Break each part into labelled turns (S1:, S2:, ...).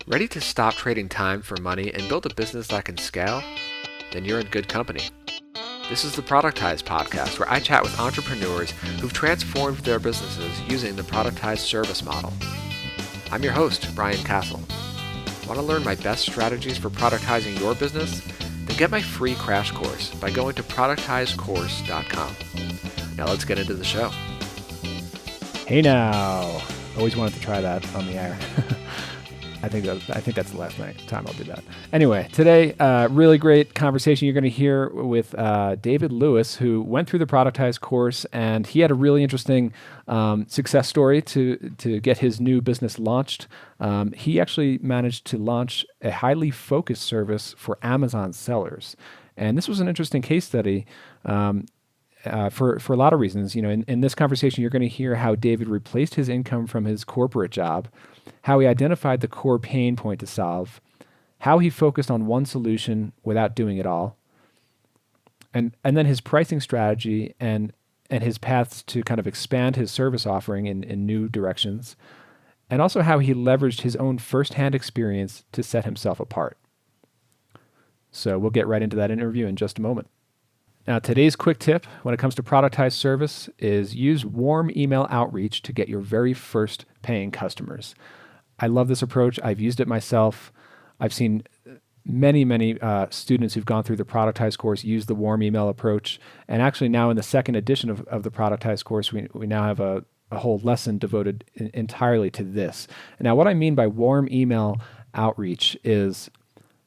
S1: Ready to stop trading time for money and build a business that can scale? Then you're in good company. This is the Productize Podcast, where I chat with entrepreneurs who've transformed their businesses using the Productize service model. I'm your host, Brian Castle. Want to learn my best strategies for productizing your business? Then get my free crash course by going to productizecourse.com. Now let's get into the show.
S2: Hey now. Always wanted to try that on the air. I think that's the last time I'll do that. Anyway, today, really great conversation you're going to hear with David Lewis, who went through the Productize course, and he had a really interesting success story to get his new business launched. He actually managed to launch a highly focused service for Amazon sellers, and this was an interesting case study. For a lot of reasons. In this conversation, you're going to hear how David replaced his income from his corporate job, how he identified the core pain point to solve, how he focused on one solution without doing it all, and then his pricing strategy and his paths to kind of expand his service offering in new directions, and also how he leveraged his own firsthand experience to set himself apart. So we'll get right into that interview in just a moment. Now, today's quick tip when it comes to Productize service is use warm email outreach to get your very first paying customers. I love this approach. I've used it myself. I've seen many students who've gone through the Productize course use the warm email approach. And actually now in the second edition of the Productize course, we now have a whole lesson devoted entirely to this. Now, what I mean by warm email outreach is,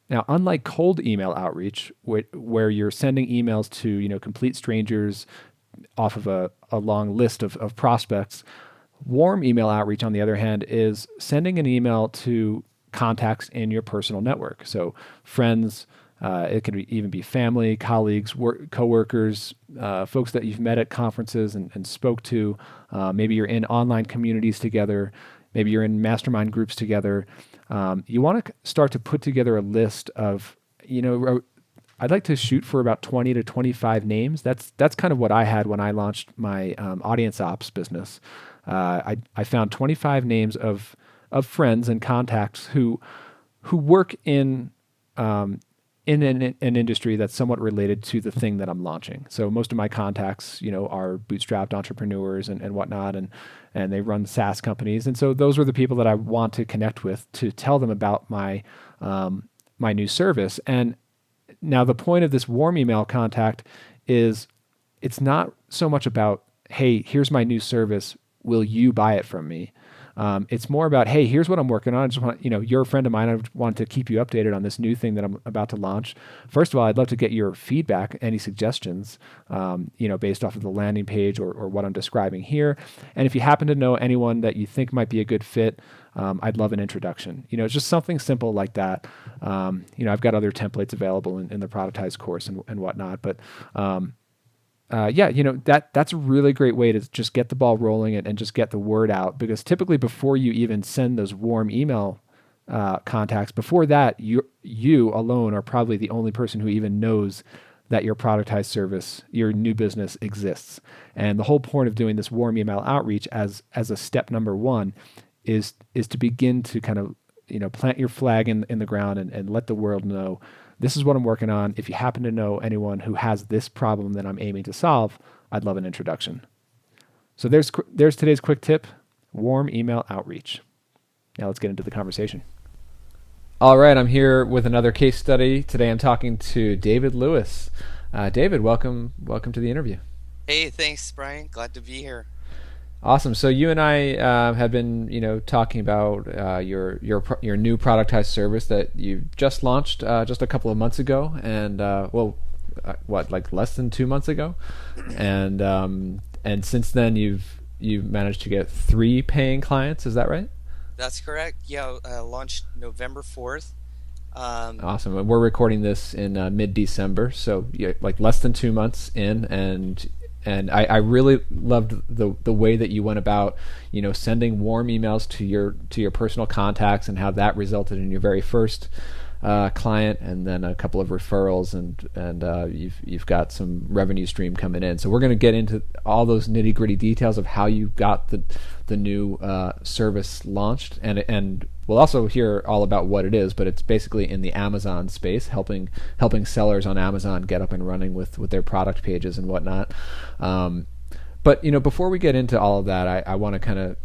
S2: now, unlike cold email outreach, where you're sending emails to complete strangers off of a long list of prospects, warm email outreach, on the other hand, is sending an email to contacts in your personal network. So friends, it can even be family, colleagues, coworkers, folks that you've met at conferences and spoke to. Maybe you're in online communities together. Maybe you're in mastermind groups together. You want to start to put together a list of, I'd like to shoot for about 20 to 25 names. That's kind of what I had when I launched my audience ops business. I found 25 names of friends and contacts who work in an industry that's somewhat related to the thing that I'm launching. So most of my contacts, are bootstrapped entrepreneurs and whatnot, and they run SaaS companies. And so those were the people that I want to connect with to tell them about my new service. And now the point of this warm email contact is it's not so much about, hey, here's my new service, will you buy it from me? It's more about, hey, here's what I'm working on. I just want, you're a friend of mine. I want to keep you updated on this new thing that I'm about to launch. First of all, I'd love to get your feedback, any suggestions, based off of the landing page or what I'm describing here. And if you happen to know anyone that you think might be a good fit, I'd love an introduction. It's just something simple like that. I've got other templates available in the Productize course and whatnot, but that's a really great way to just get the ball rolling and just get the word out, because typically before you even send those warm email contacts, before that, you alone are probably the only person who even knows that your Productize service, your new business exists. And the whole point of doing this warm email outreach as a step number one is to begin to kind of plant your flag in the ground and let the world know, this is what I'm working on. If you happen to know anyone who has this problem that I'm aiming to solve, I'd love an introduction. So there's today's quick tip, warm email outreach. Now let's get into the conversation. All right, I'm here with another case study. Today I'm talking to David Lewis. David, welcome to the interview.
S3: Hey, thanks, Brian. Glad to be here.
S1: Awesome. So you and I have been, talking about your new Productize service that you just launched just a couple of months ago, and less than 2 months ago, and since then you've managed to get 3 paying clients. Is that right?
S3: That's correct. Yeah, launched November 4th.
S1: Awesome. And we're recording this in mid-December, so less than 2 months in, and I really loved the way that you went about, sending warm emails to your personal contacts, and how that resulted in your very first
S2: client, and then a couple of referrals, and you've got some revenue stream coming in. So we're going to get into all those nitty gritty details of how you got the new service launched, and we'll also hear all about what it is. But it's basically in the Amazon space, helping sellers on Amazon get up and running with their product pages and whatnot. But before we get into all of that, I want to kind of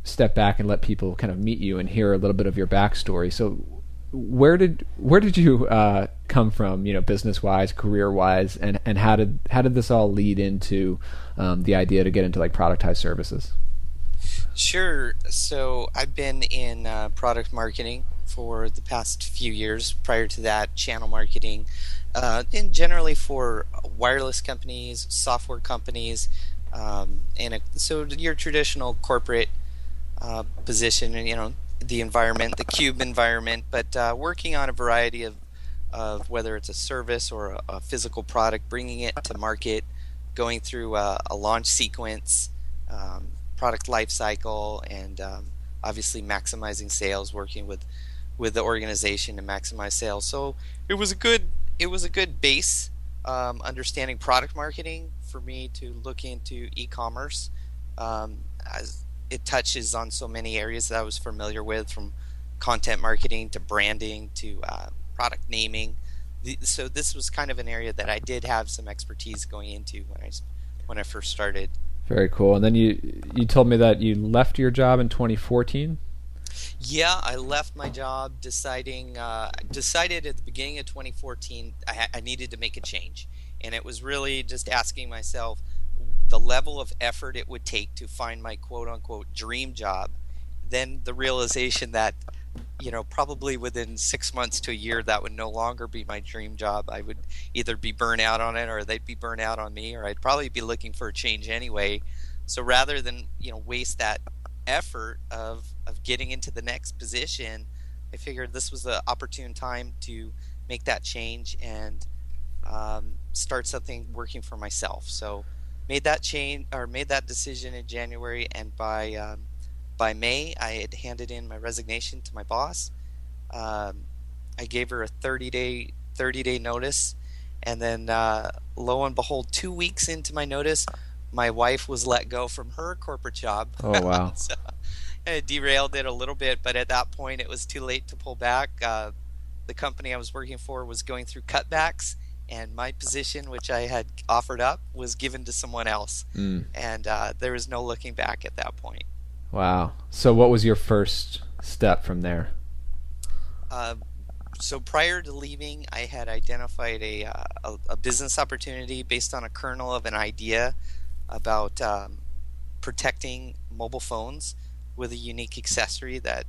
S2: step back and let people kind of meet you and hear a little bit of your backstory. So where did you come from, business wise, career wise, and how did this all lead into the idea to get into like productized services?
S3: Sure. So I've been in product marketing for the past few years. Prior to that, channel marketing, and generally for wireless companies, software companies, so your traditional corporate position, and the environment, the cube environment, but working on a variety of whether it's a service or a physical product, bringing it to market, going through a launch sequence, product life cycle, and obviously maximizing sales, working with the organization to maximize sales. So it was a good base, understanding product marketing for me to look into e-commerce, as it touches on so many areas that I was familiar with, from content marketing to branding to product naming. So this was kind of an area that I did have some expertise going into when I first started. Very
S2: cool. And then you told me that you left your job in 2014.
S3: Yeah, I left my job decided at the beginning of 2014 I needed to make a change, and it was really just asking myself the level of effort it would take to find my quote-unquote dream job. Then the realization that probably within 6 months to a year that would no longer be my dream job. I would either be burnt out on it, or they'd be burnt out on me, or I'd probably be looking for a change anyway. So rather than waste that effort of getting into the next position, I figured this was the opportune time to make that change and start something working for myself. So made that decision in January, and by May I had handed in my resignation to my boss. I gave her a 30-day notice, and then lo and behold, 2 weeks into my notice, my wife was let go from her corporate job.
S2: Oh, wow.
S3: So it derailed it a little bit, but at that point it was too late to pull back. The company I was working for was going through cutbacks, and my position, which I had offered up, was given to someone else. And there was no looking back at that point.
S2: Wow. So what was your first step from there?
S3: So prior to leaving, I had identified a business opportunity based on a kernel of an idea about protecting mobile phones with a unique accessory that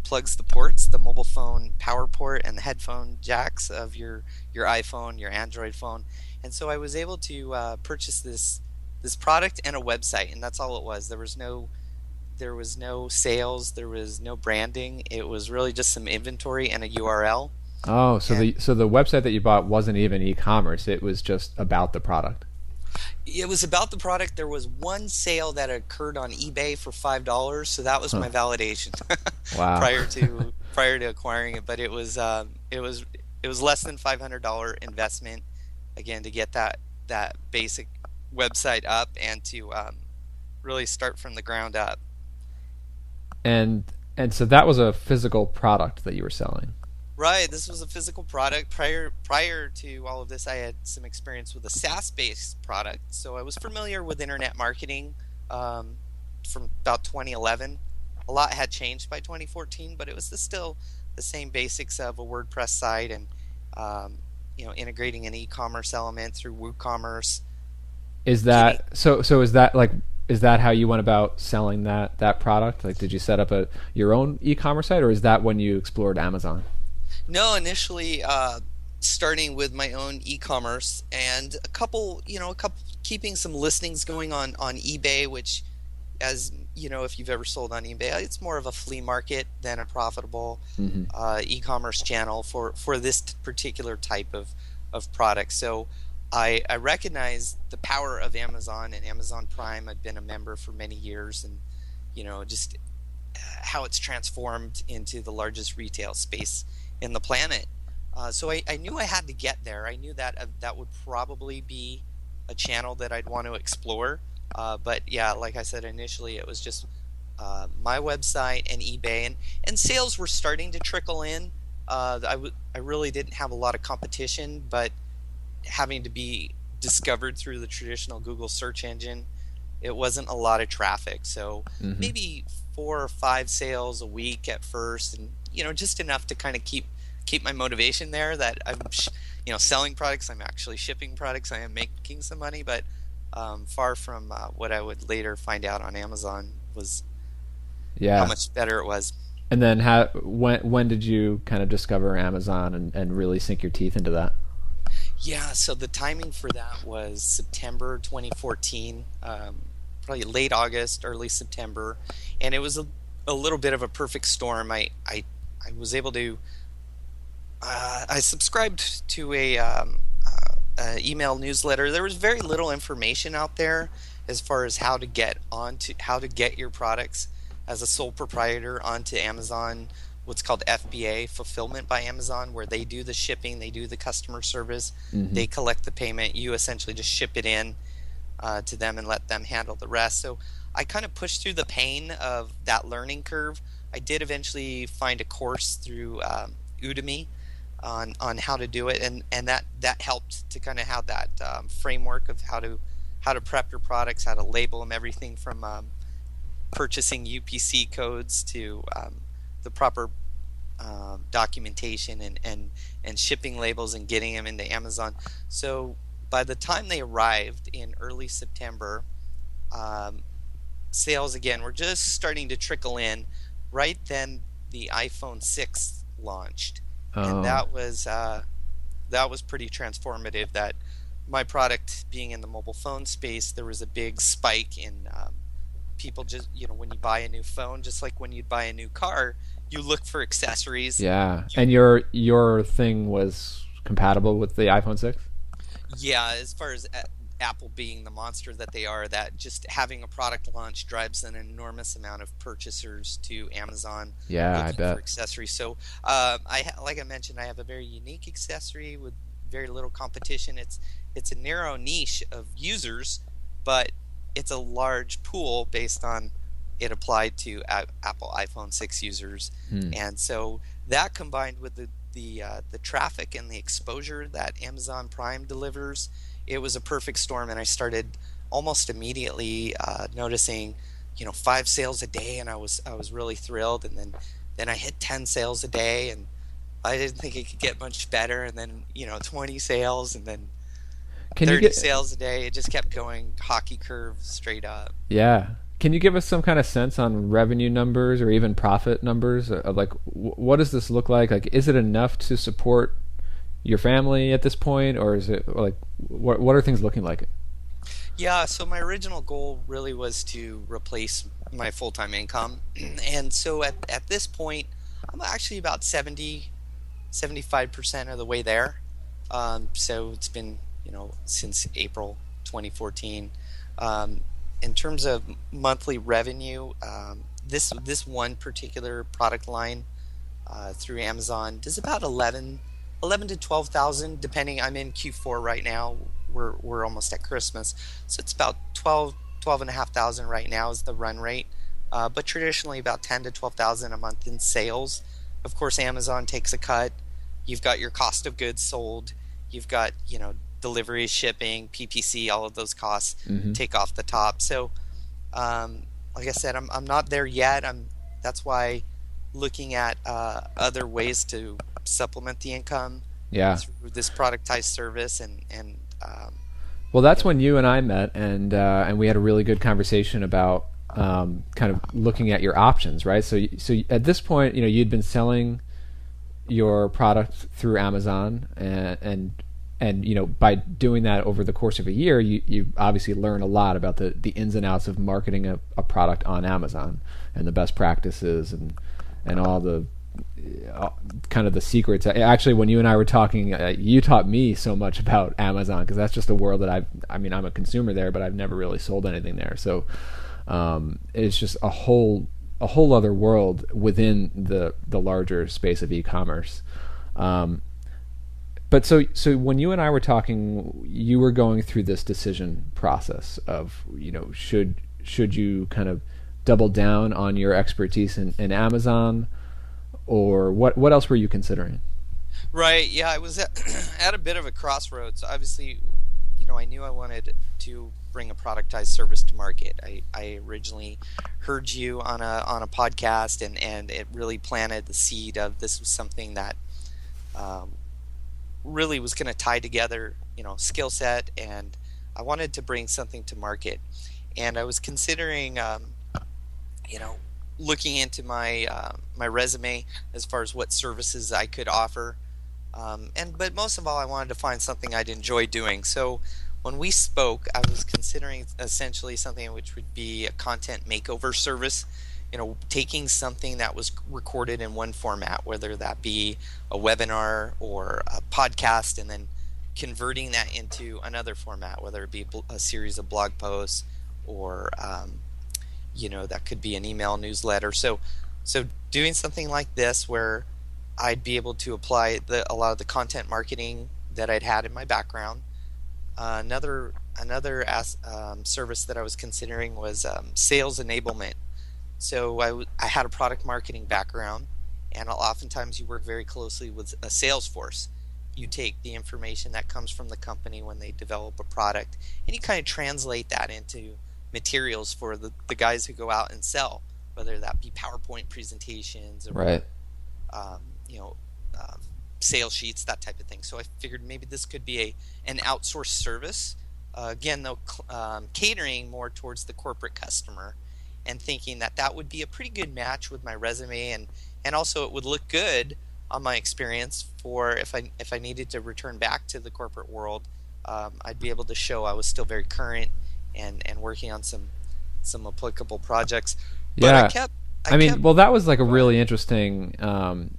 S3: plugs the ports, the mobile phone power port and the headphone jacks of your iPhone, your Android phone. And so I was able to purchase this product and a website, and that's all it was. There was no sales, there was no branding. It was really just some inventory and a URL.
S2: Oh, so the website that you bought wasn't even e-commerce. It was just about the product.
S3: It was about the product. There was one sale that occurred on eBay for $5, so that was my validation.
S2: Wow.
S3: prior to acquiring it, but it was less than $500 investment, again, to get that basic website up and to really start from the ground up.
S2: And so that was a physical product that you were selling.
S3: Right, this was a physical product. Prior to all of this, I had some experience with a SaaS-based product, so I was familiar with internet marketing from about 2011. A lot had changed by 2014, but it was still the same basics of a WordPress site and integrating an e-commerce element through WooCommerce.
S2: Is that so? Is that how you went about selling that product? Like, did you set up your own e-commerce site, or is that when you explored Amazon?
S3: No, initially starting with my own e-commerce and a couple keeping some listings going on eBay, which, as you know, if you've ever sold on eBay, it's more of a flea market than a profitable e-commerce channel for this particular type of product. So I recognize the power of Amazon and Amazon Prime. I've been a member for many years, and just how it's transformed into the largest retail space in the planet. So I knew I had to get there. I knew that that would probably be a channel that I'd want to explore. But yeah, like I said initially, it was just my website and eBay, and sales were starting to trickle in. I really didn't have a lot of competition, but having to be discovered through the traditional Google search engine, it wasn't a lot of traffic. So maybe 4 or 5 sales a week at first, and just enough to kind of keep my motivation there, that I'm selling products, I'm actually shipping products, I am making some money, but far from what I would later find out on Amazon was how much better it was.
S2: And then when did you kind of discover Amazon and really sink your teeth into that?
S3: Yeah, so the timing for that was September 2014, probably late August, early September, and it was a little bit of a perfect storm. I was able to I subscribed to a email newsletter. There was very little information out there as far as how to get your products as a sole proprietor onto Amazon, what's called FBA, Fulfillment by Amazon, where they do the shipping, they do the customer service, they collect the payment, you essentially just ship it in to them and let them handle the rest. So I kind of pushed through the pain of that learning curve. I did eventually find a course through Udemy on how to do it, and that helped to kind of have that framework of how to prep your products, how to label them, everything from purchasing UPC codes to the proper documentation and shipping labels and getting them into Amazon. So by the time they arrived in early September, sales again were just starting to trickle in. Right then, the iPhone 6 launched. And that was pretty transformative. That my product being in the mobile phone space, there was a big spike in people just, when you buy a new phone, just like when you buy a new car, you look for accessories.
S2: Yeah. And your thing was compatible with the iPhone 6?
S3: Yeah, as far as Apple being the monster that they are, that just having a product launch drives an enormous amount of purchasers to Amazon.
S2: Yeah, I bet.
S3: For accessories. So, like I mentioned, I have a very unique accessory with very little competition. It's a narrow niche of users, but it's a large pool based on it applied to Apple iPhone 6 users, and so that combined with the traffic and the exposure that Amazon Prime delivers, it was a perfect storm. And I started almost immediately noticing 5 sales a day, and I was really thrilled. And then I hit 10 sales a day, and I didn't think it could get much better. And then 20 sales, and then 30 sales a day. It just kept going, hockey curve straight up.
S2: Yeah. Can you give us some kind of sense on revenue numbers or even profit numbers? Like, what does this look like? Like, is it enough to support your family at this point, or is it like, what are things looking like?
S3: Yeah, so my original goal really was to replace my full-time income. And so at this point, I'm actually about 75% of the way there. So it's been, since April 2014. In terms of monthly revenue, this one particular product line through Amazon does about 11 to 12,000, depending. I'm in Q4 right now. We're almost at Christmas, so it's about 12,500 right now is the run rate. But traditionally about 10 to 12,000 a month in sales. Of course, Amazon takes a cut. You've got your cost of goods sold. You've got delivery, shipping, PPC, all of those costs take off the top. So, like I said, I'm not there yet. That's why looking at other ways to supplement the income through this productized service and
S2: well, that's when you and I met, and we had a really good conversation about kind of looking at your options, right? So at this point, you'd been selling your product through Amazon, and by doing that over the course of a year, you obviously learn a lot about the ins and outs of marketing a product on Amazon and the best practices and all the kind of the secrets. Actually, when you and I were talking, you taught me so much about Amazon, because that's just a world that I'm a consumer there, but I've never really sold anything there. So it's just a whole a whole other world within the larger space of e-commerce. But so when you and I were talking, you were going through this decision process of, should you kind of double down on your expertise in Amazon, or what else were you considering?
S3: Right. Yeah, I was at a bit of a crossroads. Obviously, I knew I wanted to bring a productized service to market. I originally heard you on a podcast, and it really planted the seed of this was something that really was going to tie together, skill set, and I wanted to bring something to market. And I was considering, looking into my my resume as far as what services I could offer. But most of all, I wanted to find something I'd enjoy doing. So when we spoke, I was considering essentially something which would be a content makeover service. Taking something that was recorded in one format, whether that be a webinar or a podcast, and then converting that into another format, whether it be a series of blog posts or that could be an email newsletter. So doing something like this where I'd be able to apply a lot of the content marketing that I'd had in my background. Another service that I was considering was sales enablement. So I had a product marketing background, and oftentimes you work very closely with a sales force. You take the information that comes from the company when they develop a product, and you kind of translate that into materials for the guys who go out and sell, whether that be PowerPoint presentations or
S2: Right.
S3: Sales sheets, that type of thing. So I figured maybe this could be an outsourced service, again though catering more towards the corporate customer, and thinking that would be a pretty good match with my resume, and also it would look good on my experience for if I needed to return back to the corporate world, I'd be able to show I was still very current and working on some applicable projects. But
S2: Yeah. Well, that was like a really interesting kind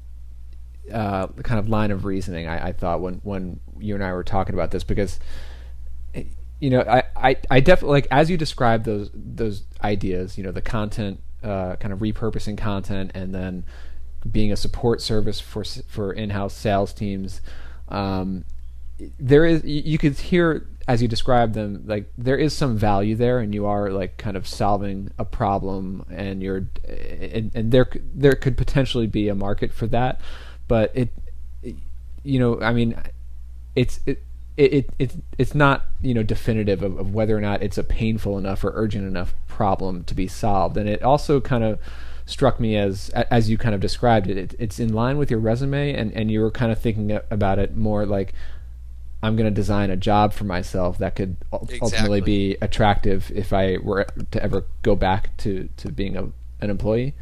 S2: of line of reasoning, I thought, when you and I were talking about this, because I definitely, like, as you described those ideas, the content, kind of repurposing content, and then being a support service for in-house sales teams. You could hear, as you described them, like there is some value there, and you are like kind of solving a problem, and there could potentially be a market for that, but it's not definitive of whether or not it's a painful enough or urgent enough problem to be solved. And it also kind of struck me as you kind of described it, it's in line with your resume, and you were kind of thinking about it more like, I'm going to design a job for myself that could ultimately be attractive if I were to ever go back to being an employee.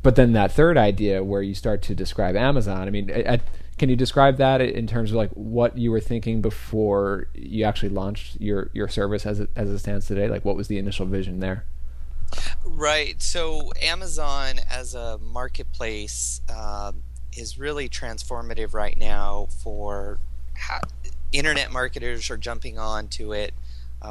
S2: But then that third idea where you start to describe Amazon, can you describe that in terms of like what you were thinking before you actually launched your service as it stands today? Like, what was the initial vision there?
S3: Right. So Amazon as a marketplace is really transformative right now for how internet marketers are jumping on to it.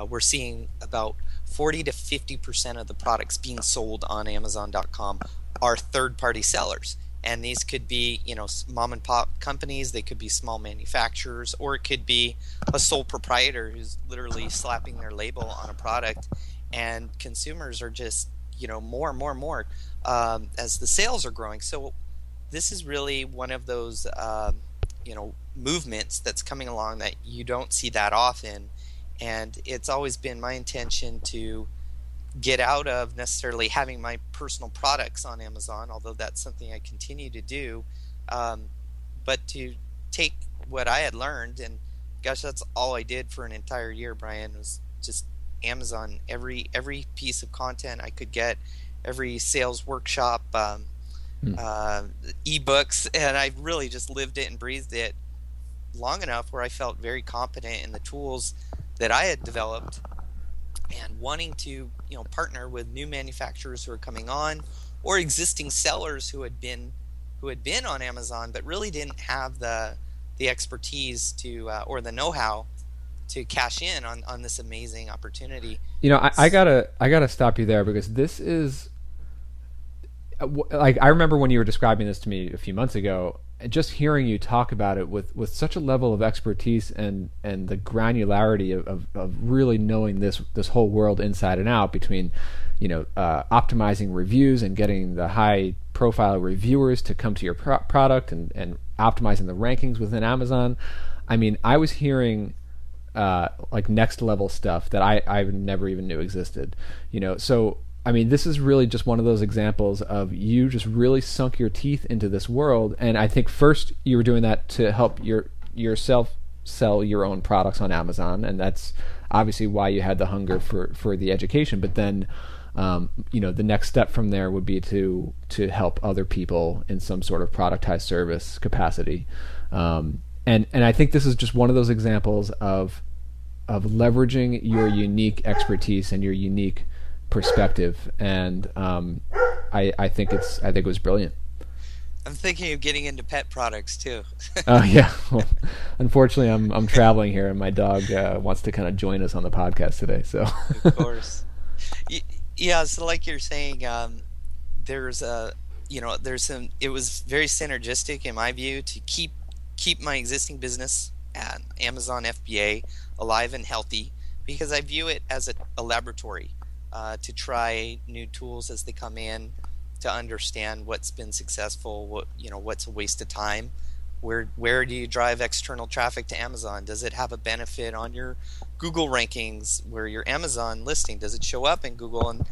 S3: We're seeing about 40 to 50% of the products being sold on Amazon.com are third-party sellers. And these could be, mom and pop companies, they could be small manufacturers, or it could be a sole proprietor who's literally slapping their label on a product. And consumers are just, more and more and more as the sales are growing. So this is really one of those, movements that's coming along that you don't see that often. And it's always been my intention to get out of necessarily having my personal products on Amazon, although that's something I continue to do, but to take what I had learned, and gosh, that's all I did for an entire year, Brian, was just Amazon. Every piece of content I could get, every sales workshop, ebooks, and I really just lived it and breathed it long enough where I felt very competent in the tools that I had developed, and wanting to partner with new manufacturers who are coming on, or existing sellers who had been on Amazon but really didn't have the expertise to or the know-how to cash in on this amazing opportunity.
S2: I gotta stop you there, because this is like, I remember when you were describing this to me a few months ago, and just hearing you talk about it with such a level of expertise and the granularity of really knowing this whole world inside and out, between optimizing reviews and getting the high profile reviewers to come to your product, and optimizing the rankings within Amazon. I mean, I was hearing like next level stuff that I never even knew existed. So I mean, this is really just one of those examples of you just really sunk your teeth into this world. And I think first you were doing that to help yourself sell your own products on Amazon, and that's obviously why you had the hunger for the education. But then the next step from there would be to help other people in some sort of productized service capacity. And I think this is just one of those examples of leveraging your unique expertise and your unique perspective, and I think it was brilliant.
S3: I'm thinking of getting into pet products too.
S2: Oh yeah. Well, unfortunately, I'm traveling here, and my dog wants to kind of join us on the podcast today. So
S3: of course, yeah. So like you're saying, there's some. It was very synergistic in my view to keep my existing business at Amazon FBA alive and healthy, because I view it as a laboratory. To try new tools as they come in, to understand what's been successful, what's a waste of time, where do you drive external traffic to Amazon? Does it have a benefit on your Google rankings, where your Amazon listing, does it show up in Google? And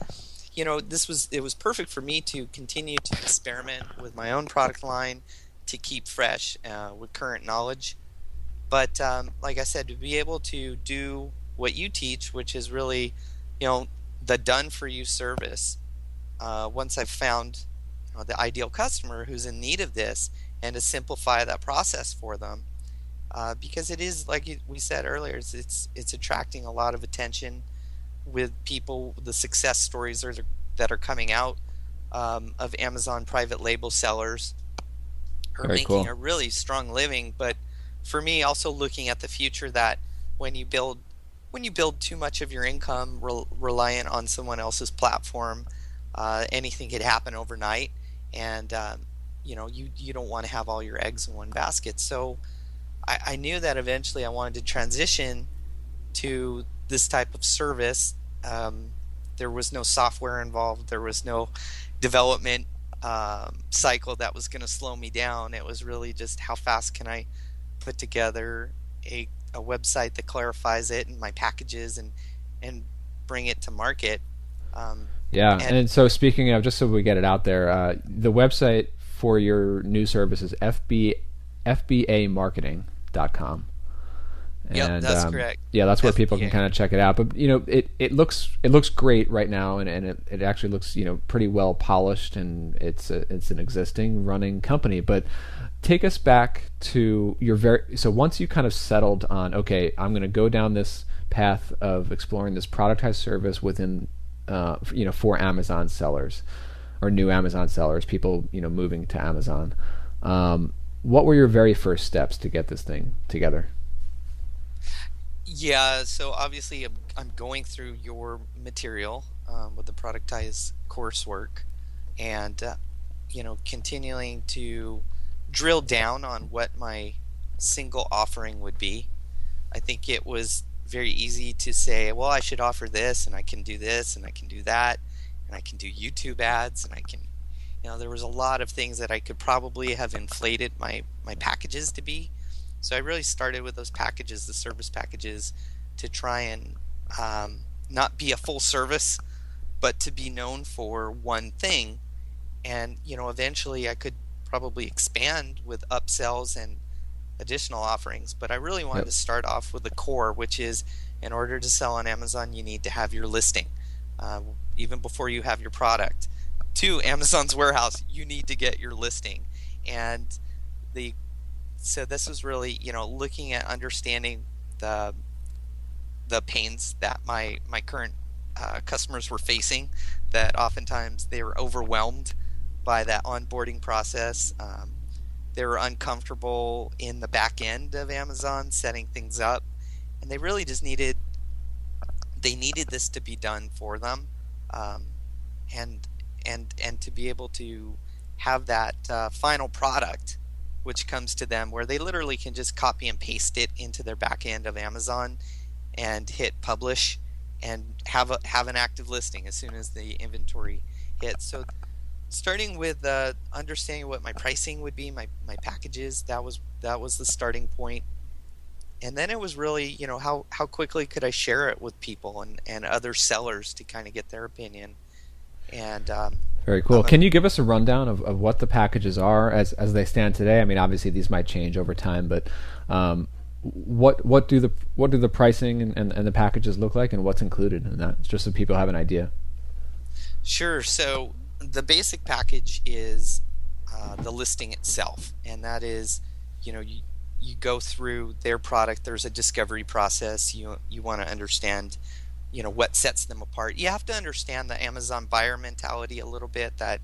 S3: it was perfect for me to continue to experiment with my own product line, to keep fresh with current knowledge. But like I said, to be able to do what you teach, which is really the done-for-you service, once I've found the ideal customer who's in need of this, and to simplify that process for them, because it is, like we said earlier, it's attracting a lot of attention with people. The success stories that are coming out of Amazon private label sellers are
S2: Very
S3: making
S2: cool.
S3: a really strong living. But for me, also looking at the future, that when you build too much of your income reliant on someone else's platform, anything could happen overnight, and you don't want to have all your eggs in one basket. So I knew that eventually I wanted to transition to this type of service. There was no software involved. There was no development cycle that was going to slow me down. It was really just, how fast can I put together a website that clarifies it and my packages, and bring it to market. And
S2: so speaking of, just so we get it out there, the website for your new service is FBA Marketing.com.
S3: Yep, that's correct.
S2: Yeah, that's where
S3: FBA.
S2: people can kind of check it out. But it looks great right now, and it actually looks pretty well polished, and it's an existing running company. But take us back to so once you kind of settled on, okay, I'm going to go down this path of exploring this productized service within for Amazon sellers, or new Amazon sellers, people moving to Amazon. What were your very first steps to get this thing together?
S3: Yeah, so obviously I'm going through your material with the Productize coursework, and continuing to drill down on what my single offering would be. I think it was very easy to say, well, I should offer this, and I can do this, and I can do that, and I can do YouTube ads, and I can, there was a lot of things that I could probably have inflated my packages to be. So I really started with those packages, the service packages, to try and not be a full service, but to be known for one thing. And eventually I could probably expand with upsells and additional offerings, but I really wanted to start off with the core, which is, in order to sell on Amazon, you need to have your listing. Even before you have your product to Amazon's warehouse, you need to get your listing. And so this was really, looking at understanding the pains that my current customers were facing, that oftentimes they were overwhelmed by that onboarding process. They were uncomfortable in the back end of Amazon setting things up, and they really just needed this to be done for them, and to be able to have that final product which comes to them where they literally can just copy and paste it into their back end of Amazon and hit publish and have an active listing as soon as the inventory hits. So starting with understanding what my pricing would be, my packages, that was the starting point. And then it was really, how quickly could I share it with people and other sellers to kind of get their opinion. And
S2: very cool. Can you give us a rundown of what the packages are as they stand today? I mean, obviously these might change over time, but what do the pricing and the packages look like, and what's included in that? Just so people have an idea.
S3: Sure. So the basic package is the listing itself, and that is, you go through their product. There's a discovery process. You want to understand, what sets them apart. You have to understand the Amazon buyer mentality a little bit, that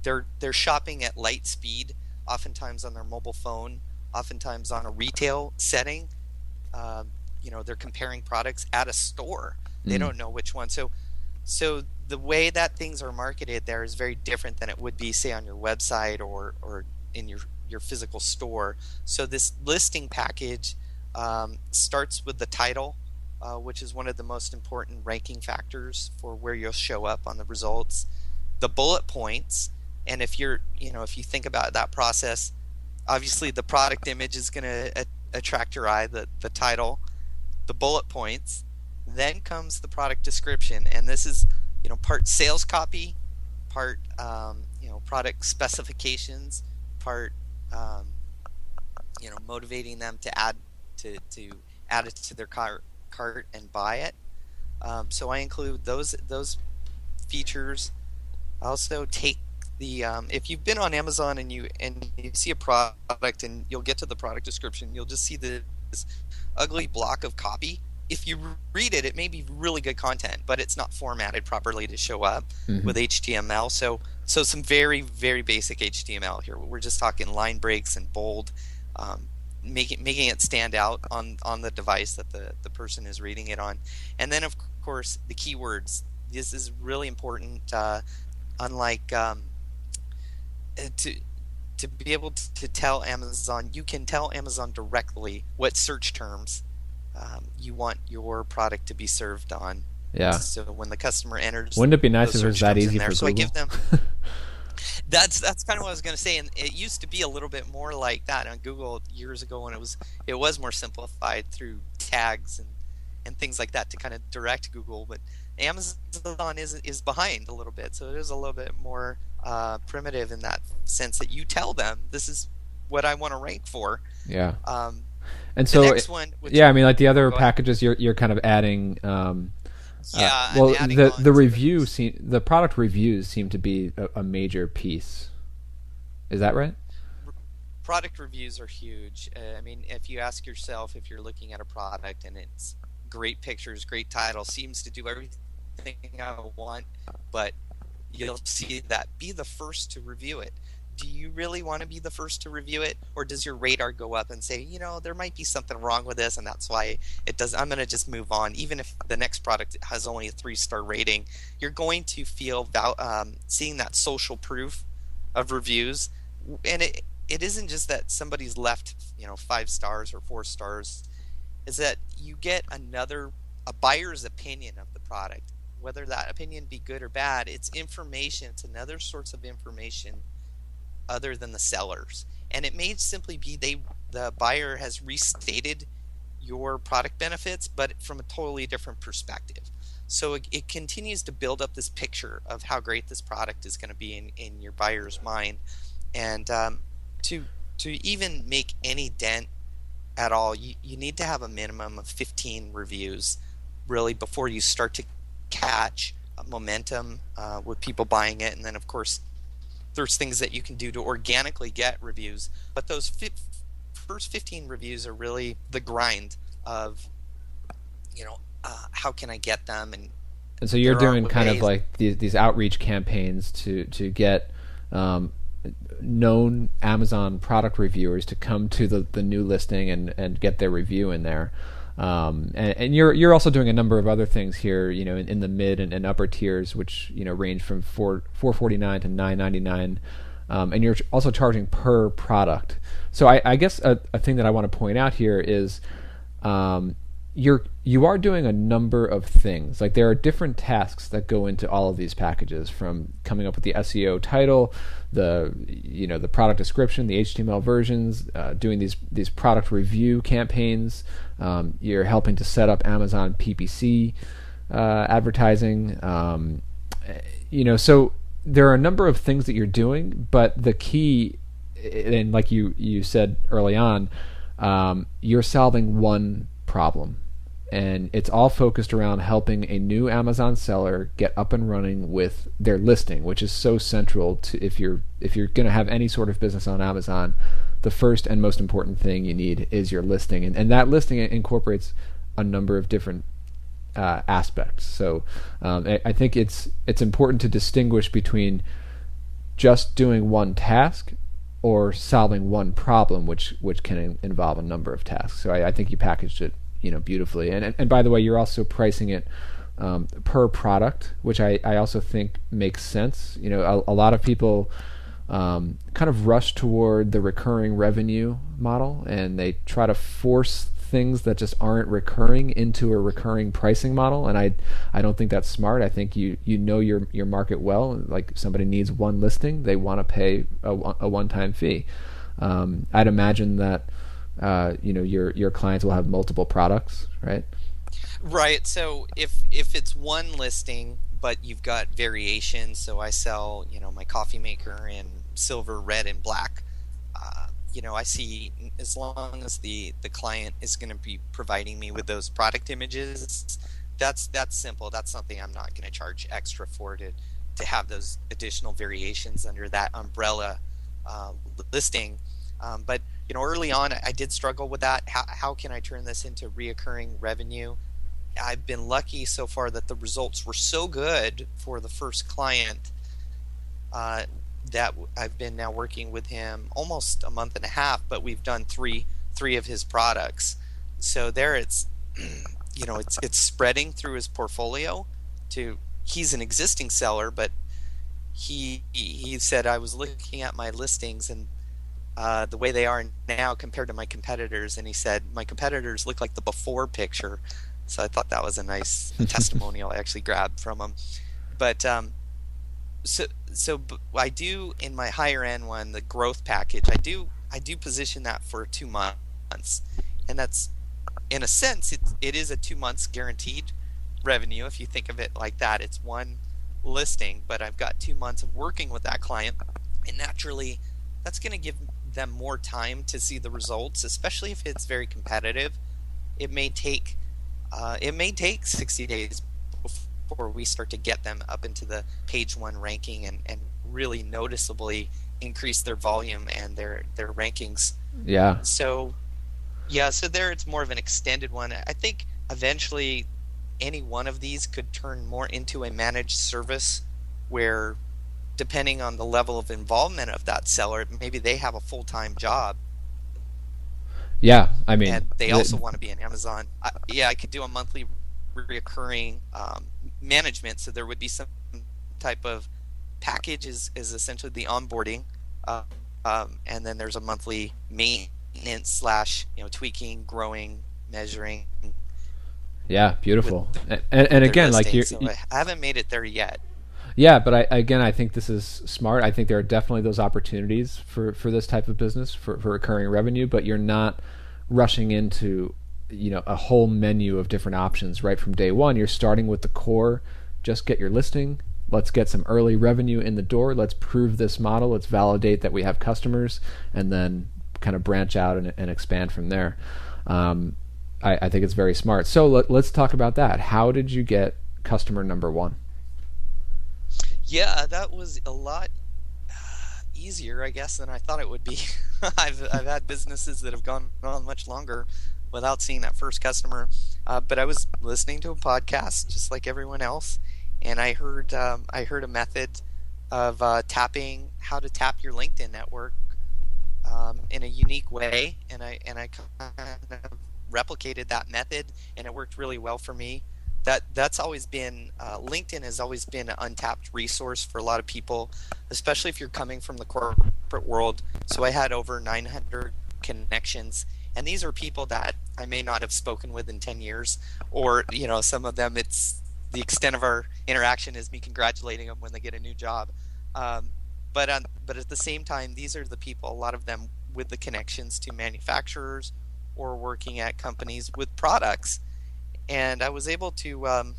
S3: they're shopping at light speed, oftentimes on their mobile phone, oftentimes on a retail setting. They're comparing products at a store. They don't know which one. So the way that things are marketed there is very different than it would be, say, on your website or in your physical store. So this listing package starts with the title, which is one of the most important ranking factors for where you'll show up on the results. The bullet points, and if you think about that process, obviously the product image is going to attract your eye, the title, the bullet points. Then comes the product description, and this is part sales copy, part product specifications, part motivating them to add it to their cart and buy it. So I include those features. I also take the if you've been on Amazon and you see a product and you'll get to the product description, you'll just see this ugly block of copy. If you read it, it may be really good content, but it's not formatted properly to show up with HTML. So some very, very basic HTML here. We're just talking line breaks and bold, making it stand out on the device that the person is reading it on. And then, of course, the keywords. This is really important. Unlike to be able to tell Amazon, you can tell Amazon directly what search terms you want your product to be served on.
S2: Yeah.
S3: So when the customer enters,
S2: wouldn't it be nice if it was that easy for Google?
S3: So I give them. That's kind of what I was going to say, and it used to be a little bit more like that on Google years ago when it was more simplified through tags and things like that to kind of direct Google. But Amazon is behind a little bit, so it is a little bit more primitive in that sense that you tell them this is what I want to rank for.
S2: Yeah. And so,
S3: next one,
S2: I mean, like the other packages, you're kind of adding. The review the product reviews seem to be a major piece. Is that right?
S3: Product reviews are huge. I mean, if you ask yourself if you're looking at a product and it's great pictures, great title, seems to do everything I want, but you'll see that be the first to review it. Do you really want to be the first to review it, or does your radar go up and say, there might be something wrong with this, and that's why it does? I'm going to just move on, even if the next product has only a 3-star rating. You're going to feel seeing that social proof of reviews, and it isn't just that somebody's left 5 stars or 4 stars. Is that you get a buyer's opinion of the product, whether that opinion be good or bad. It's information. It's another source of information other than the sellers, and it may simply be the buyer has restated your product benefits, but from a totally different perspective. So it continues to build up this picture of how great this product is going to be in your buyer's mind, and to even make any dent at all, you need to have a minimum of 15 reviews really before you start to catch momentum with people buying it. And then, of course, there's things that you can do to organically get reviews, but those first 15 reviews are really the grind of how can I get them. And so
S2: you're doing kind of like these outreach campaigns to get known Amazon product reviewers to come to the new listing and get their review in there. And you're also doing a number of other things here, in the mid and upper tiers, which range from $449 to $999, and you're also charging per product. So I guess a thing that I want to point out here is you are doing a number of things. Like, there are different tasks that go into all of these packages, from coming up with the SEO title, the product description, the HTML versions, doing these product review campaigns. You're helping to set up Amazon PPC advertising. So there are a number of things that you're doing, but the key, and like you said early on, you're solving one problem. And it's all focused around helping a new Amazon seller get up and running with their listing, which is so central to if you're going to have any sort of business on Amazon. The first and most important thing you need is your listing, and that listing incorporates a number of different aspects. So I think it's important to distinguish between just doing one task or solving one problem, which can involve a number of tasks. So I think you packaged it beautifully. And by the way, you're also pricing it per product, which I also think makes sense. A lot of people kind of rush toward the recurring revenue model, and they try to force things that just aren't recurring into a recurring pricing model. And I don't think that's smart. I think you know your market well. Like, somebody needs one listing, they want to pay a one-time fee. I'd imagine that your clients will have multiple products, right?
S3: Right. So if it's one listing, but you've got variations, so I sell, my coffee maker in silver, red, and black. I see, as long as the client is going to be providing me with those product images, that's simple. That's something I'm not going to charge extra for, to have those additional variations under that umbrella listing. But early on, I did struggle with that. How can I turn this into reoccurring revenue? I've been lucky so far that the results were so good for the first client that I've been now working with him almost a month and a half, but we've done three of his products. So there it's it's spreading through his portfolio. He's an existing seller, but he said, I was looking at my listings and the way they are now compared to my competitors, and he said my competitors look like the before picture. So I thought that was a nice testimonial I actually grabbed from him. But so I do, in my higher end one, the growth package, I do position that for 2 months, and that's, in a sense, it is a 2 months guaranteed revenue. If you think of it like that, it's one listing, but I've got 2 months of working with that client, and naturally that's going to give them more time to see the results, especially if it's very competitive. It may take 60 days before we start to get them up into the page one ranking and really noticeably increase their volume and their rankings.
S2: Yeah.
S3: So there it's more of an extended one. I think eventually any one of these could turn more into a managed service where, depending on the level of involvement of that seller, maybe they have a full-time job.
S2: Yeah, I mean,
S3: and they also want to be in Amazon. I could do a monthly recurring management, so there would be some type of package is essentially the onboarding, and then there's a monthly maintenance / tweaking, growing, measuring.
S2: Yeah, beautiful. And again, like
S3: so I haven't made it there yet.
S2: Yeah, but I think this is smart. I think there are definitely those opportunities for this type of business for recurring revenue, but you're not rushing into a whole menu of different options right from day one. You're starting with the core. Just get your listing. Let's get some early revenue in the door. Let's prove this model. Let's validate that we have customers, and then kind of branch out and expand from there. I think it's very smart. So let's talk about that. How did you get customer number one?
S3: Yeah, that was a lot easier, I guess, than I thought it would be. I've had businesses that have gone on much longer without seeing that first customer. But I was listening to a podcast just like everyone else, and I heard a method of how to tap your LinkedIn network in a unique way, and I kind of replicated that method, and it worked really well for me. That's always been LinkedIn has always been an untapped resource for a lot of people, especially if you're coming from the corporate world. So I had over 900 connections, and these are people that I may not have spoken with in 10 years, or some of them it's the extent of our interaction is me congratulating them when they get a new job. But at the same time, these are the people, a lot of them with the connections to manufacturers or working at companies with products. And I was able to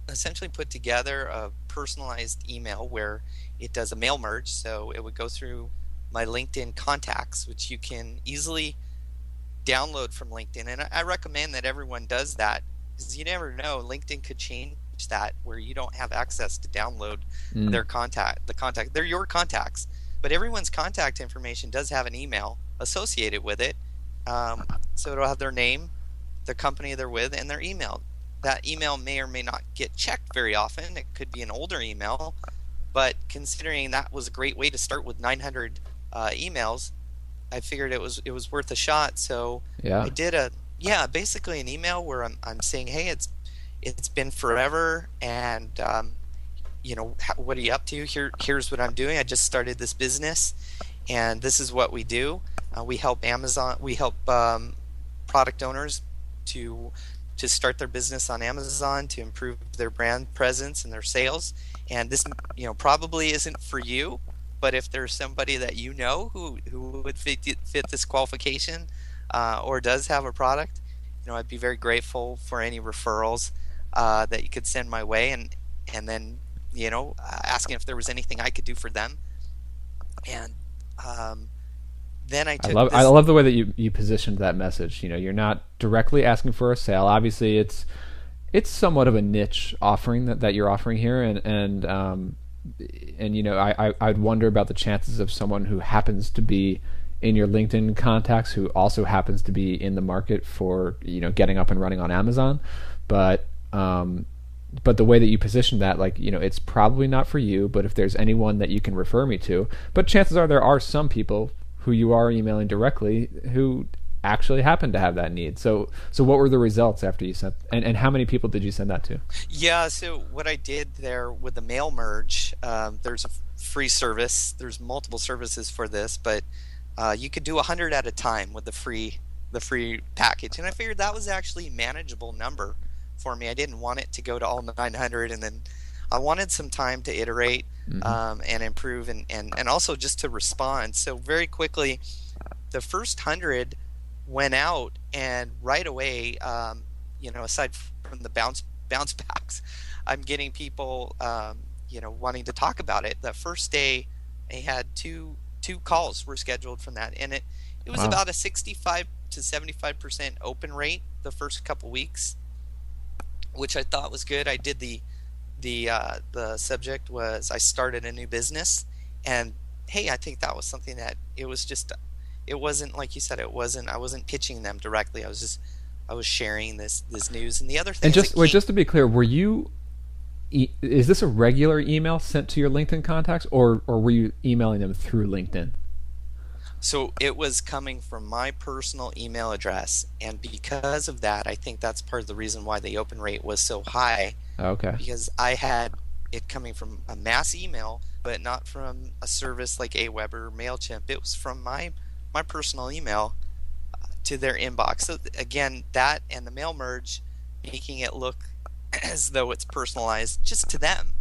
S3: essentially put together a personalized email where it does a mail merge. So it would go through my LinkedIn contacts, which you can easily download from LinkedIn. And I recommend that everyone does that, because you never know, LinkedIn could change that where you don't have access to download their contact. They're your contacts, but everyone's contact information does have an email associated with it. So it'll have their name, the company they're with, and their email. That email may or may not get checked very often. It could be an older email, but considering that was a great way to start with 900 emails, I figured it was worth a shot. So I did basically an email where I'm saying, hey, it's been forever, and what are you up to? Here's what I'm doing. I just started this business, and this is what we do. We help product owners to start their business on Amazon, to improve their brand presence and their sales. And this probably isn't for you, but if there's somebody that who would fit this qualification, or does have a product, I'd be very grateful for any referrals that you could send my way, and then asking if there was anything I could do for them. And then I
S2: love the way that you positioned that message. You're not directly asking for a sale. Obviously, it's somewhat of a niche offering that you're offering here, and I'd wonder about the chances of someone who happens to be in your LinkedIn contacts who also happens to be in the market for getting up and running on Amazon, but the way that you position that, it's probably not for you, but if there's anyone that you can refer me to, but chances are there are some people who you are emailing directly who actually happen to have that need. So what were the results after you sent, and how many people did you send that to?
S3: Yeah, so what I did there with the mail merge, there's a free service. There's multiple services for this, but you could do 100 at a time with the free package. And I figured that was actually a manageable number for me. I didn't want it to go to all 900, and then I wanted some time to iterate and improve, and also just to respond. So very quickly, the first 100 went out, and right away, aside from the bounce backs, I'm getting people, wanting to talk about it. The first day, I had two calls were scheduled from that, and it was about a 65 to 75% open rate the first couple weeks, which I thought was good. I did the subject was I started a new business, and hey, I think that was something that it wasn't like you said, I wasn't pitching them directly. I was sharing this news. And the other thing,
S2: and just to be clear, is this a regular email sent to your LinkedIn contacts, or were you emailing them through LinkedIn?
S3: So it was coming from my personal email address, and because of that, I think that's part of the reason why the open rate was so high.
S2: Okay.
S3: Because I had it coming from a mass email, but not from a service like Aweber or MailChimp. It was from my personal email to their inbox. So again, that and the mail merge, making it look as though it's personalized just to them,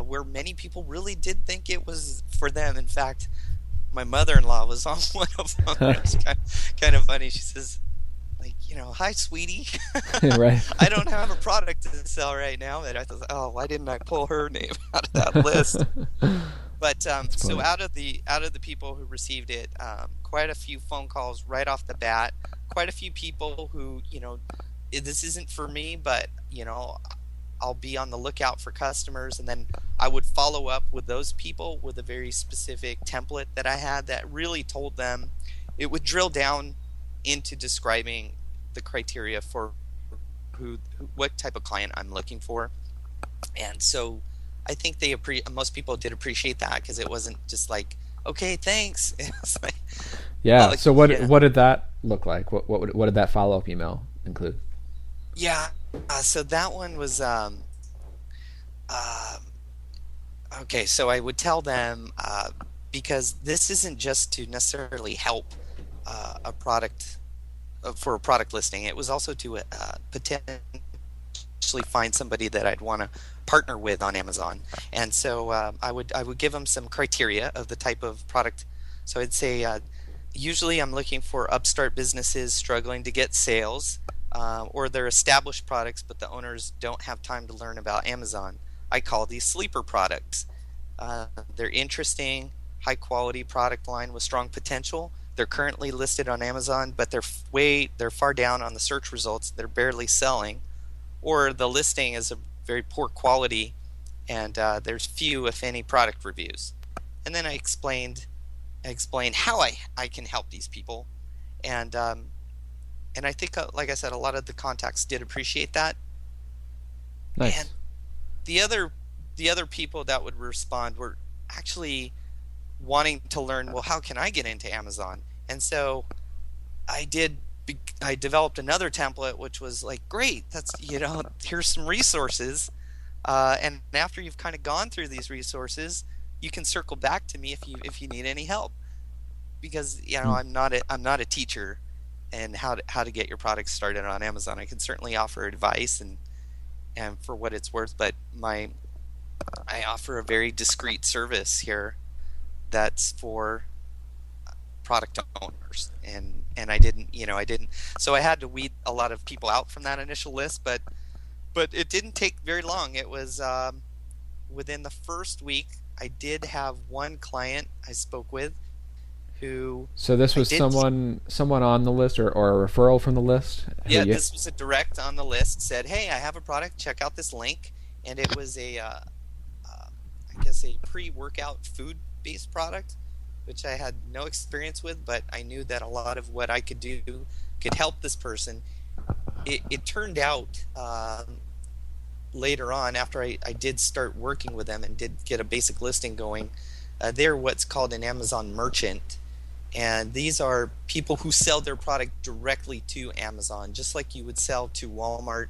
S3: where many people really did think it was for them. In fact, my mother-in-law was on one of them. It was kind of funny. She says, hi, sweetie.
S2: Right.
S3: I don't have a product to sell right now. And I thought, why didn't I pull her name out of that list? But so out of the people who received it, quite a few phone calls right off the bat. Quite a few people who, this isn't for me, but I'll be on the lookout for customers, and then I would follow up with those people with a very specific template that I had that really told them. It would drill down into describing the criteria for what type of client I'm looking for, and so I think most people did appreciate that, because it wasn't just like, okay, thanks.
S2: Yeah. So what did that
S1: look like? What did that follow-up email include?
S3: Yeah. So that one was uh, okay. So I would tell them because this isn't just to necessarily help a product for a product listing. It was also to potentially find somebody that I'd want to partner with on Amazon. And so I would give them some criteria of the type of product. So I'd say usually I'm looking for upstart businesses struggling to get sales, or they're established products, but the owners don't have time to learn about Amazon. I call these sleeper products. They're interesting, high quality product line with strong potential. They're currently listed on Amazon, but they're far down on the search results. They're barely selling, or the listing is a very poor quality, and there's few, if any, product reviews. And then I explained how I can help these people, and I think, like I said, a lot of the contacts did appreciate that.
S1: Nice.
S3: And the other people that would respond were actually wanting to learn, well, how can I get into Amazon? And so I developed another template, which was like, great, that's, here's some resources, and after you've kind of gone through these resources, you can circle back to me if you need any help, because I'm not a teacher and how to get your products started on Amazon. I can certainly offer advice and for what it's worth, but I offer a very discreet service here that's for product owners, and I didn't so I had to weed a lot of people out from that initial list, but it didn't take very long. It was within the first week I did have one client I spoke with who.
S1: So this was someone on the list, or a referral from the list?
S3: Yeah, this was a direct on the list. Said, hey, I have a product, check out this link. And it was I guess a pre-workout food-based product, which I had no experience with, but I knew that a lot of what I could do could help this person. It turned out later on, after I did start working with them and did get a basic listing going, they're what's called an Amazon merchant. And these are people who sell their product directly to Amazon, just like you would sell to Walmart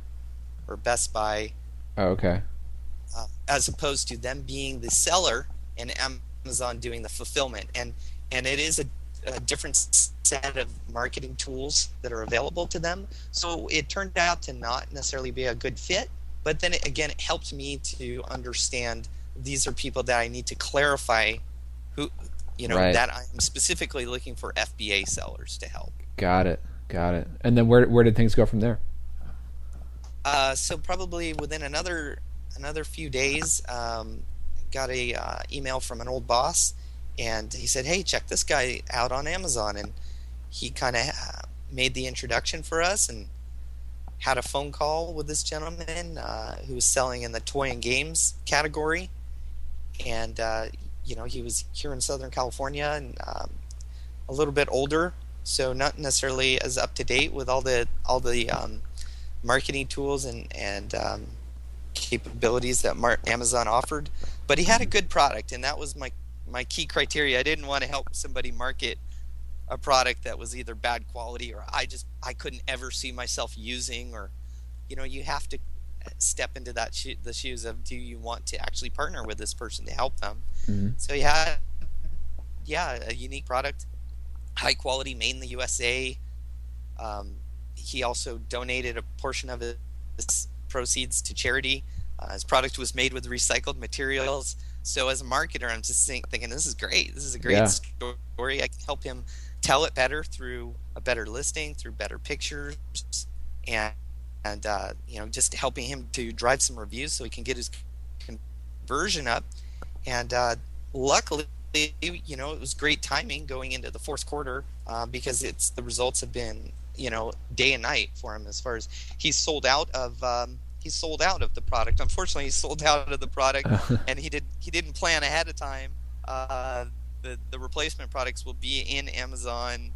S3: or Best Buy.
S1: Oh, okay.
S3: As opposed to them being the seller and Amazon doing the fulfillment. And it is a different set of marketing tools that are available to them. So it turned out to not necessarily be a good fit. But then again, it helped me to understand these are people that I need to clarify who,
S1: right,
S3: that I'm specifically looking for FBA sellers to help.
S1: Got it. And then where did things go from there?
S3: So probably within another few days, got a email from an old boss, and he said, hey, check this guy out on Amazon. And he kind of made the introduction for us and had a phone call with this gentleman who was selling in the toy and games category. And he was here in Southern California and a little bit older, so not necessarily as up to date with all the marketing tools and capabilities that Amazon offered. But he had a good product, and that was my key criteria. I didn't want to help somebody market a product that was either bad quality or I couldn't ever see myself using, or you have to step into the shoes of, do you want to actually partner with this person to help them? Mm-hmm. So he had a unique product, high quality, made in the USA. He also donated a portion of his proceeds to charity. His product was made with recycled materials. So as a marketer, I'm just thinking, this is great. This is a great story. I can help him tell it better through a better listing, through better pictures, and just helping him to drive some reviews so he can get his conversion up. And luckily, it was great timing going into the fourth quarter, because the results have been day and night for him. As far as he's sold out of the product. Unfortunately, he's sold out of the product, and he didn't plan ahead of time. The replacement products will be in Amazon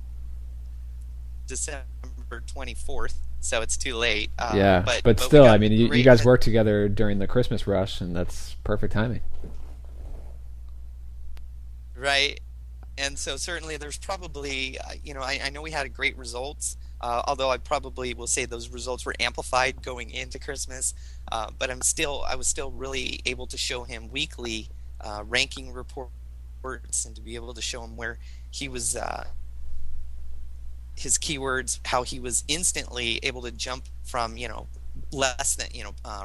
S3: December 24th, so it's too late.
S1: But still, I mean, you guys worked together during the Christmas rush, and that's perfect timing.
S3: Right. And so certainly there's probably, I know we had great results, although I probably will say those results were amplified going into Christmas. But I was still really able to show him weekly ranking reports and to be able to show him where he was, his keywords, how he was instantly able to jump from, less than,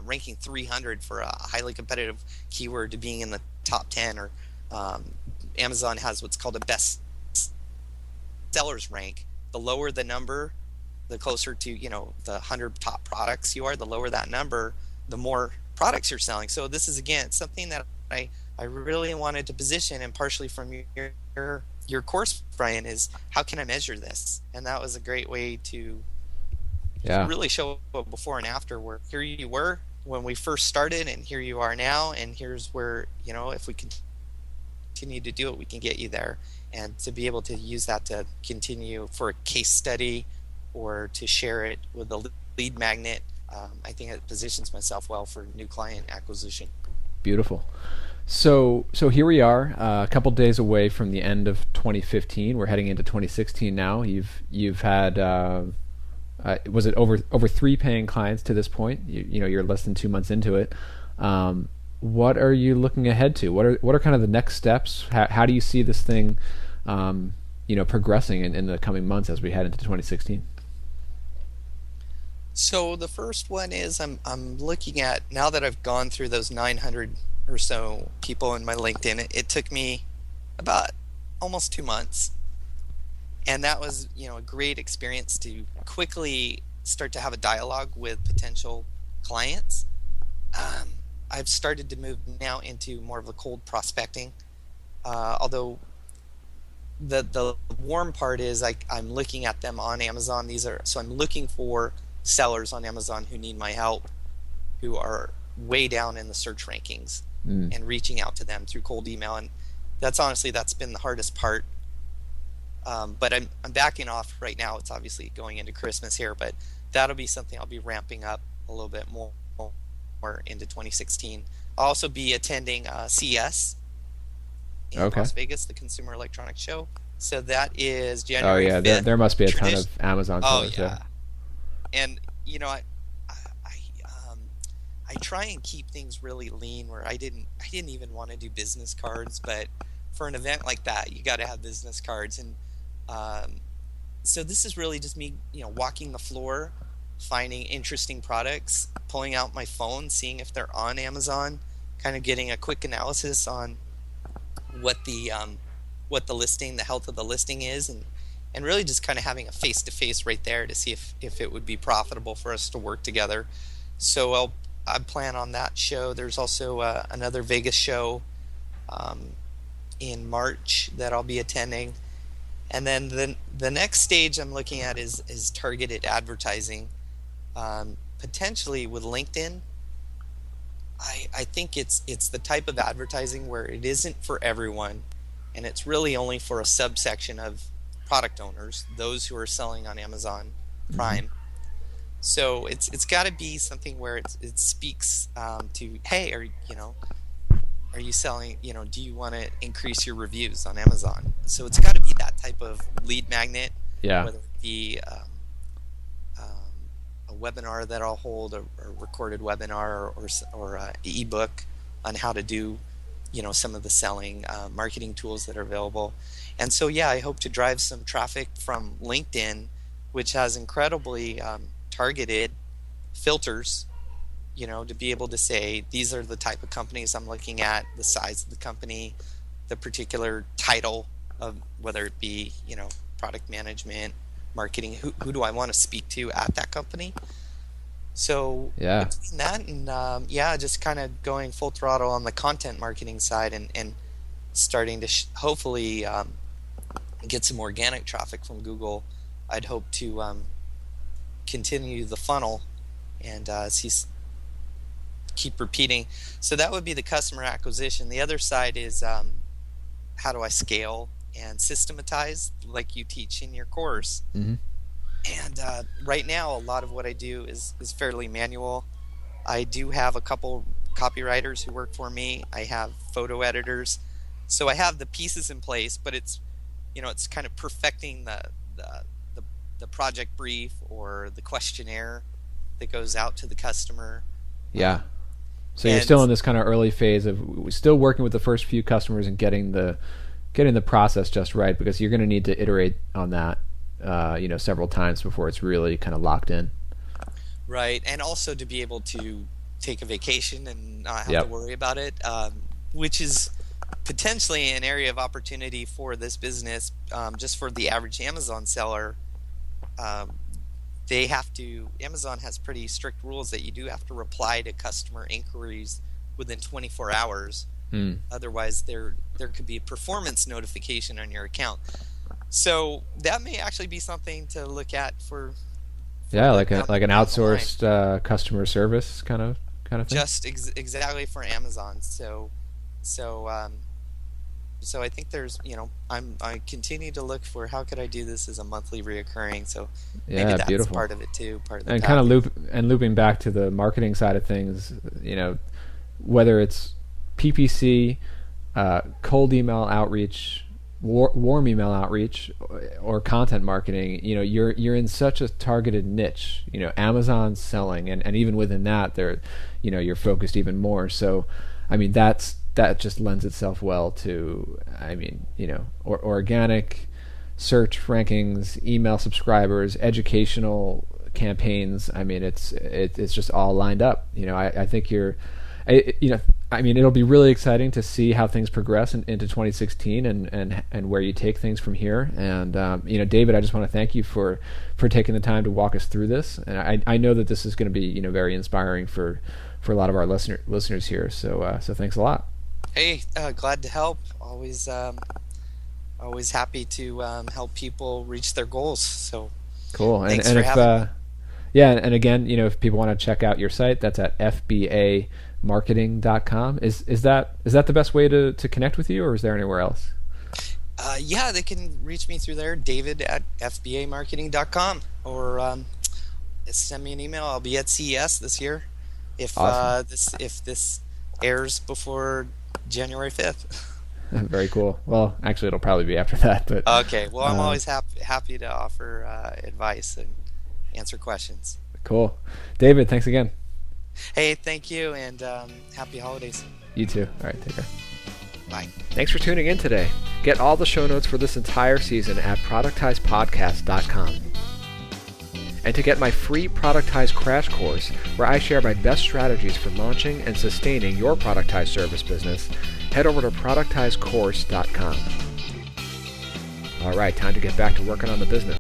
S3: ranking 300 for a highly competitive keyword to being in the top 10 or, Amazon has what's called a best sellers rank. The lower the number, the closer to, the 100 top products you are, the lower that number, the more products you're selling. So this is, again, something that I really wanted to position, and partially from your course, Brian, is how can I measure this? And that was a great way to really show a before and after, where here you were when we first started and here you are now, and here's where, if we continue to do it, we can get you there. And to be able to use that to continue for a case study or to share it with a lead magnet, I think it positions myself well for new client acquisition.
S2: Beautiful. So here we are, a couple days away from the end of 2015. We're heading into 2016 now. You've had was it over 3 paying clients to this point? You're less than 2 months into it. What are you looking ahead to? What are kind of the next steps? How do you see this thing, progressing in the coming months as we head into 2016?
S3: So the first one is I'm looking at, now that I've gone through those 900 or so people in my LinkedIn, it took me about almost 2 months, and that was a great experience to quickly start to have a dialogue with potential clients. I've started to move now into more of a cold prospecting, although the warm part is I'm looking at them on Amazon. So I'm looking for sellers on Amazon who need my help, who are way down in the search rankings, and reaching out to them through cold email. And that's been the hardest part. But I'm backing off right now. It's obviously going into Christmas here, but that'll be something I'll be ramping up a little bit more into 2016. I'll also be attending CES in Las Vegas, the Consumer Electronics Show. So that is January 5th.
S2: Oh yeah, there must be a ton of Amazon sellers.
S3: Oh yeah, and I try and keep things really lean, where I didn't even want to do business cards, but for an event like that, you got to have business cards. And so this is really just me, walking the floor, finding interesting products, pulling out my phone, seeing if they're on Amazon, kind of getting a quick analysis on what the listing, the health of the listing is, and really just kind of having a face-to-face right there to see if it would be profitable for us to work together. So I plan on that show. There's also another Vegas show in March that I'll be attending. And then the next stage I'm looking at is targeted advertising, potentially with LinkedIn. I think it's the type of advertising where it isn't for everyone, and it's really only for a subsection of product owners, those who are selling on Amazon Prime. Mm-hmm. So it's got to be something where it speaks to, hey, are you selling? Do you want to increase your reviews on Amazon? So it's got to be that type of lead magnet.
S2: Yeah.
S3: Whether it be a webinar that I'll hold, a recorded webinar, or an ebook on how to do, some of the selling marketing tools that are available. And so, yeah, I hope to drive some traffic from LinkedIn, which has incredibly targeted filters, to be able to say, these are the type of companies I'm looking at, the size of the company, the particular title of whether it be, product management, marketing, who do I want to speak to at that company. So
S2: yeah,
S3: between that and just kind of going full throttle on the content marketing side and starting to hopefully get some organic traffic from Google. I'd hope to continue the funnel and keep repeating. So that would be the customer acquisition. The other side is how do I scale and systematize, like you teach in your course.
S2: Mm-hmm.
S3: And right now, a lot of what I do is fairly manual. I do have a couple copywriters who work for me. I have photo editors. So I have the pieces in place, but it's it's kind of perfecting the project brief or the questionnaire that goes out to the customer.
S2: Yeah. So you're still in this kind of early phase of still working with the first few customers and getting the process just right, because you're going to need to iterate on that, several times before it's really kind of locked in.
S3: Right, and also to be able to take a vacation and not have
S2: Yep.
S3: to worry about it, which is potentially an area of opportunity for this business. Just for the average Amazon seller, Amazon has pretty strict rules that you do have to reply to customer inquiries within 24 hours. Otherwise, there could be a performance notification on your account. So that may actually be something to look at for
S2: like an outsourced customer service kind of thing.
S3: Just exactly for Amazon. So I think there's, I continue to look for how could I do this as a monthly reoccurring. So maybe that's
S2: beautiful.
S3: part of it too. Part of the
S2: and
S3: package.
S2: kind of looping back to the marketing side of things, whether it's PPC, cold email outreach, warm email outreach, or content marketing, you're in such a targeted niche. Amazon's selling, and even within that, you're focused even more. So, I mean, that just lends itself well to, organic search rankings, email subscribers, educational campaigns. I mean, it's just all lined up. I think it'll be really exciting to see how things progress into 2016 and where you take things from here. And David, I just want to thank you for taking the time to walk us through this. And I know that this is going to be very inspiring for a lot of our listeners here. So thanks a lot.
S3: Hey, glad to help. Always happy to help people reach their goals. So
S2: cool.
S3: Thanks
S2: and
S3: for
S2: if
S3: having me.
S2: Yeah, and again, if people want to check out your site, that's at FBA Marketing.com. Is that the best way to connect with you, or is there anywhere else?
S3: Yeah, they can reach me through there, David at FBAmarketing.com, or send me an email. I'll be at CES this year if
S2: Awesome.
S3: if this airs before January 5th.
S2: Very cool. Well, actually, it'll probably be after that. But
S3: Okay. Well, I'm always happy to offer advice and answer questions.
S2: Cool. David, thanks again.
S3: Hey, thank you, and happy holidays.
S2: You too. All right, take care.
S3: Bye.
S1: Thanks for tuning in today. Get all the show notes for this entire season at productizepodcast.com. And to get my free Productize crash course, where I share my best strategies for launching and sustaining your Productize service business, head over to productizecourse.com. All right, time to get back to working on the business.